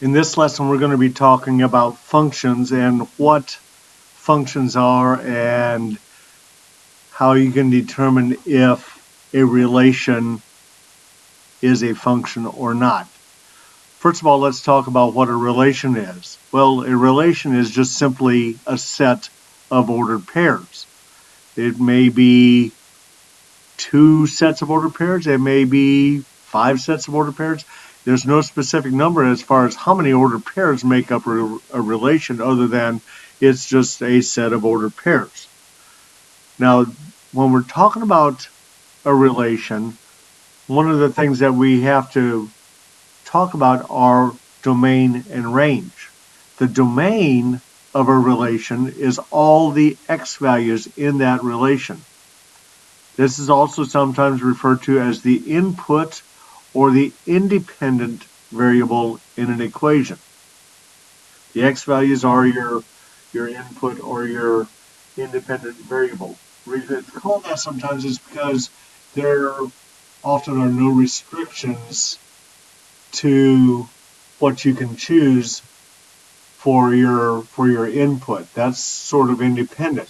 In this lesson, we're going to be talking about functions and what functions are and how you can determine if a relation is a function or not. First of all, let's talk about what a relation is. Well, a relation is just simply a set of ordered pairs. It may be two sets of ordered pairs. It may be five sets of ordered pairs. There's no specific number as far as how many ordered pairs make up a relation other than it's just a set of ordered pairs. Now, when we're talking about a relation, one of the things that we have to talk about are domain and range. The domain of a relation is all the x values in that relation. This is also sometimes referred to as the input or the independent variable in an equation. The x values are your input or your independent variable. The reason it's called that sometimes is because there often are no restrictions to what you can choose for your input. That's sort of independent.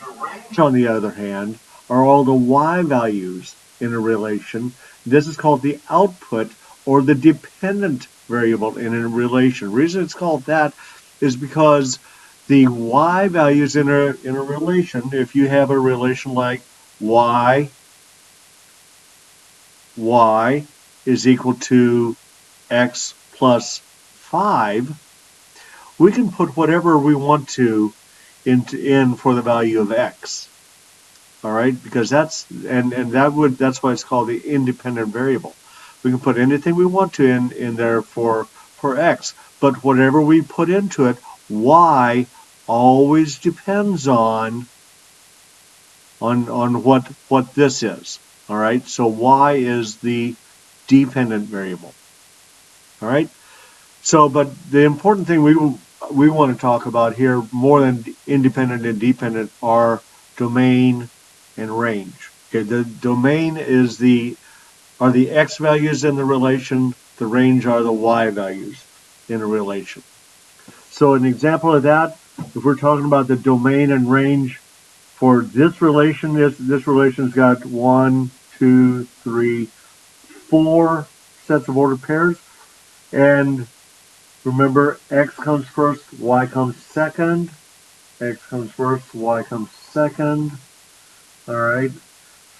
Your range, on the other hand, are all the y values in a relation. This is called the output or the dependent variable in a relation. The reason it's called that is because the y values in a relation, if you have a relation like y is equal to x plus 5, we can put whatever we want to in for the value of x. All right, because that's why it's called the independent variable. We can put anything we want to in there for x, but whatever we put into it, y always depends on what this is. All right, so y is the dependent variable. All right, so but the important thing we want to talk about here, more than independent and dependent, are domain and range. Okay, the domain are the x values in the relation. The range are the y values in a relation. So an example of that, if we're talking about the domain and range for this relation, this relation's got 1, 2, 3, 4 sets of ordered pairs, and remember, x comes first, y comes second. X comes first, y comes second. All right.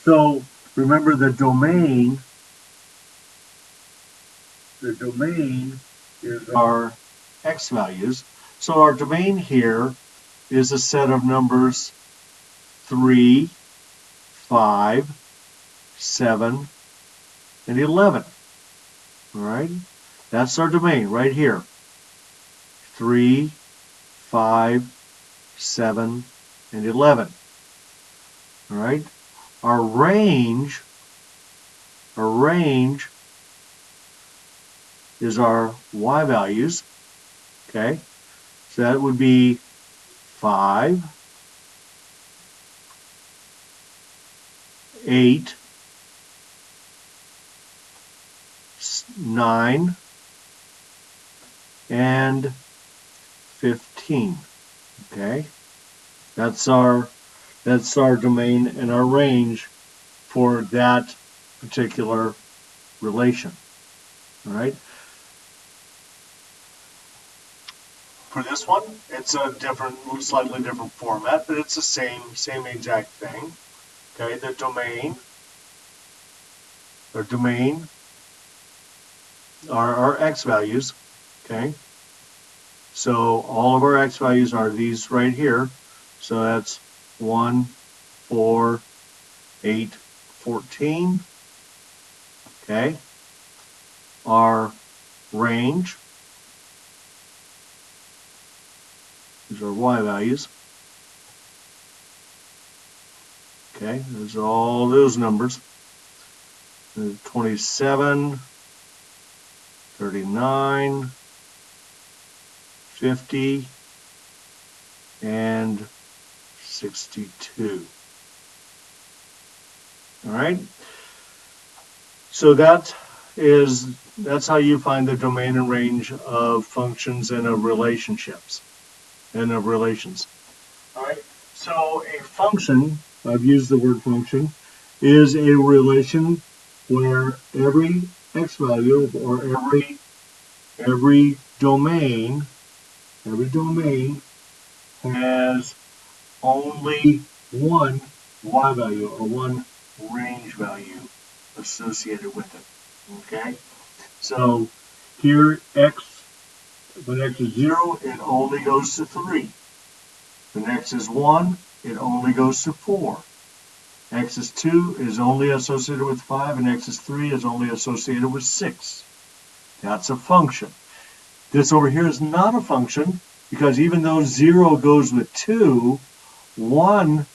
So remember the domain is our x values. So our domain here is a set of numbers 3, 5, 7, and 11. All right. That's our domain right here. 3, 5, 7, and 11. All right. Our range is our y values. Okay. So that would be 5, 8, 9, and 15. Okay. That's our domain and our range for that particular relation. All right. For this one, it's a slightly different format, but it's the same exact thing. Okay, the domain are our x values. Okay, so all of our x values are these right here. So that's 1, 4, 8, 14. Okay, our range, these are y values. Okay, those are all those numbers. 27, 39, 50, and 62. All right. So that is that's how you find the domain and range of functions and of relationships and of relations. All right. So a function, I've used the word function, is a relation where every x value or every domain has only one y value or one range value associated with it. Okay? So here when x is 0, it only goes to 3. When x is 1, it only goes to 4. X is 2 is only associated with 5, and x is 3 is only associated with 6. That's a function. This over here is not a function because even though 0 goes with 2, 1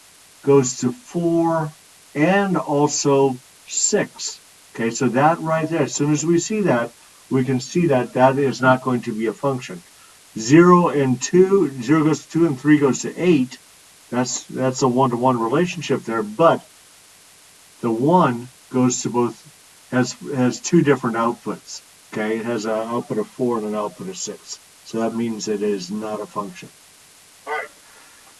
goes to 4 and also 6. Okay, so that right there, as soon as we see that, we can see that that is not going to be a function. 0 and 2, 0 goes to 2 and 3 goes to 8. That's a one-to-one relationship there, but the 1 goes to both, has two different outputs. Okay, it has an output of 4 and an output of 6. So that means it is not a function. All right.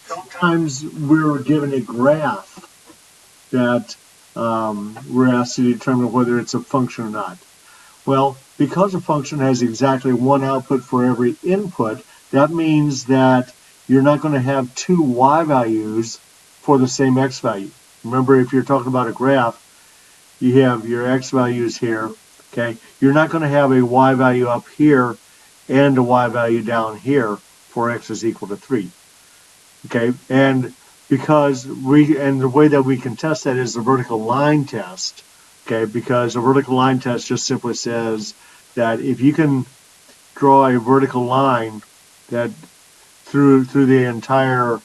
Sometimes we're given a graph that we're asked to determine whether it's a function or not. Well, because a function has exactly one output for every input, that means that you're not going to have two y values for the same x value. Remember, if you're talking about a graph, you have your x values here, okay? You're not going to have a y value up here and a y value down here for x is equal to 3, okay? And the way that we can test that is the vertical line test, okay? Because a vertical line test just simply says that if you can draw a vertical line that through the entire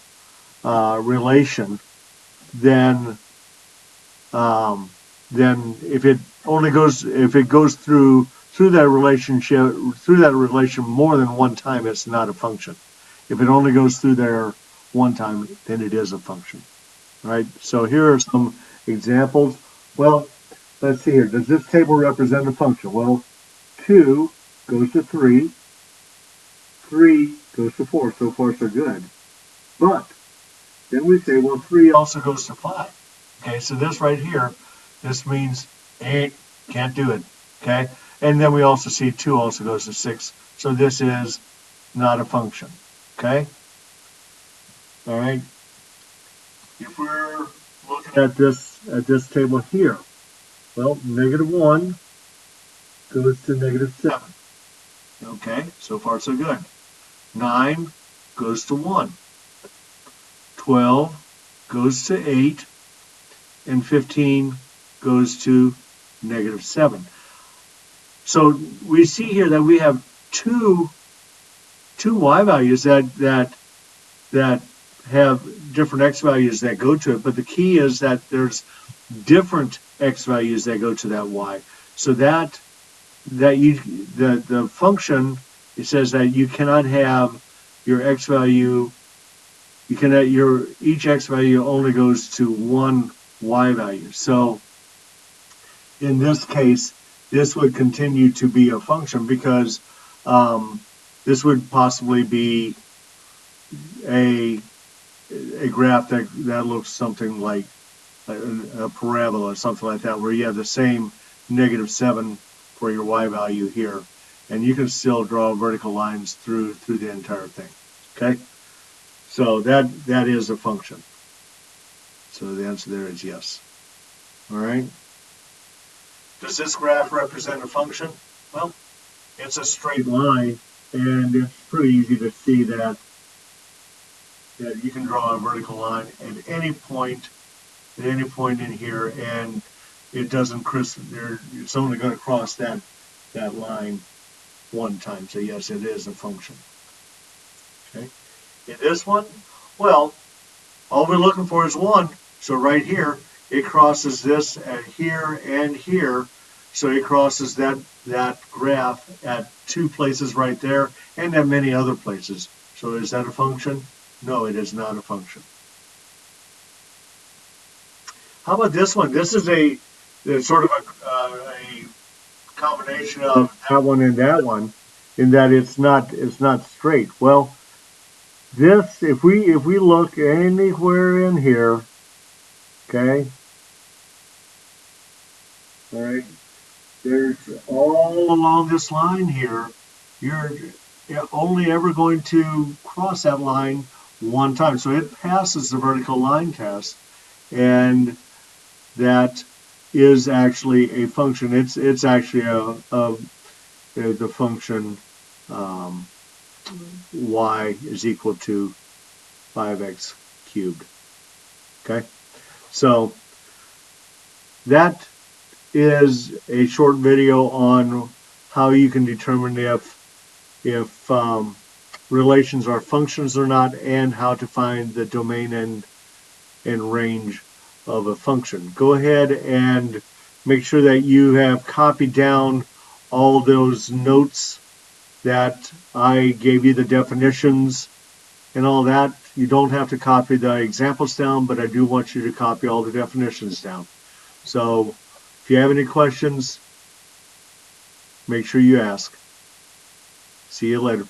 relation, then if it goes through that relation more than one time, it's not a function. If it only goes through there one time, then it is a function. All right. So here are some examples. Well, let's see here. Does this table represent a function? Well, 2 goes to 3. 3 goes to 4. So far, so good. But then we say, well, 3 also goes to 5. Okay, so this right here, this means 8, can't do it. Okay, and then we also see 2 also goes to 6. So this is not a function. Okay, all right. If we're looking at this table here, well, -1 goes to -7. Okay, so far so good. 9 goes to 1. 12 goes to 8. And 15 goes to -7. So we see here that we have two y values that have different x values that go to it, but the key is that there's different x values that go to that y. So the function, it says that you cannot have your x value, each x value only goes to one y value. So in this case, this would continue to be a function because this would possibly be a graph that looks something like a parabola or something like that, where you have the same -7 for your y value here, and you can still draw vertical lines through the entire thing. Okay, so that is a function. So the answer there is yes. All right. Does this graph represent a function? Well, it's a straight line, and it's pretty easy to see that you can draw a vertical line at any point in here, and it doesn't it's only going to cross that line one time. So yes, it is a function. Okay. In this one, well, all we're looking for is 1. So right here, it crosses this at here and here. So it crosses that graph at 2 places right there and at many other places. So is that a function? No, it is not a function. How about this one? This is a sort of combination of that one and that one, in that it's not straight. Well, this, if we look anywhere in here, okay, all right, there's all along this line here, you're only ever going to cross that line one time. So it passes the vertical line test, and that is actually a function. It's actually the function um, y is equal to 5x cubed. Okay, so that is a short video on how you can determine if relations are functions or not, and how to find the domain and range of a function. Go ahead and make sure that you have copied down all those notes that I gave you, the definitions and all that. You don't have to copy the examples down, but I do want you to copy all the definitions down. So if you have any questions, make sure you ask. See you later.